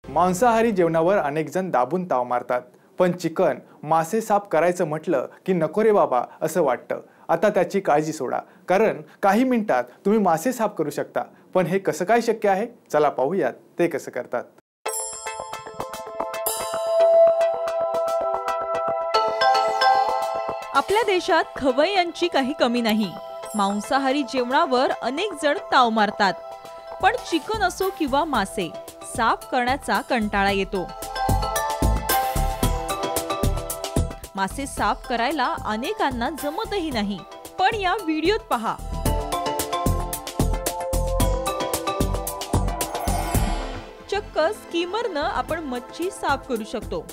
मांसाहारी जेवणावर अनेक जण दाबून ताव मारतात, पण चिकन मासे साफ करायचं म्हटलं की नको रे बाबा असं वाटतं। आता त्याची काळजी सोडा, कारण काही मिनिटात तुम्ही मासे साफ करू शकता। पण हे कसं काय शक्य आहे, चला पाहूयात ते कसं करतात। आपल्या देशात खवय्यांची काही कमी नाही। मांसाहारी जेवणावर अनेक जण ताव मारतात, पण चिकन असो किंवा मासे साफ करण्याचा कंटाळा येतो। मासे साफ करायला अनेकांना जमतही नाही, पण या व्हिडिओत पहा। चक्क स्कीमरनं आपण मच्छी साफ करू शकतो।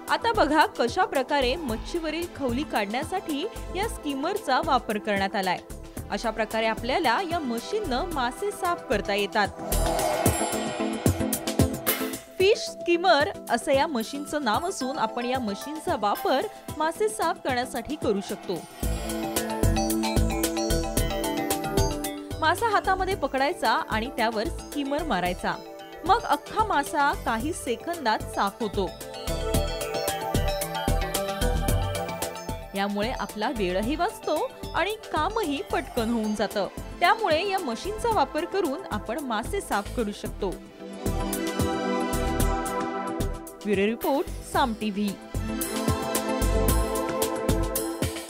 आता बघा कशा प्रकारे मच्छीवरील खवली काढण्यासाठी या स्कीमरचा वापर करण्यात आलाय। अशा प्रकारे आपल्याला या मशीननं मासे साफ करता येतात। फिश स्कीमर असं या मशीनचं नाव असून आपण या मशीनचा वापर मासे साफ करण्यासाठी करू शकतो। मासा हातामध्ये पकडायचा आणि त्यावर स्कीमर मारायचा, मग अख्खा मासा काही सेकंदात साफ होतो। यामुळे आपला वेळही वाचतो आणि कामही पटकन होऊन जातं। त्यामुळे या मशीनचा वापर करून आपण मासे साफ करू शकतो। ब्युरो रिपोर्ट, साम टीव्ही।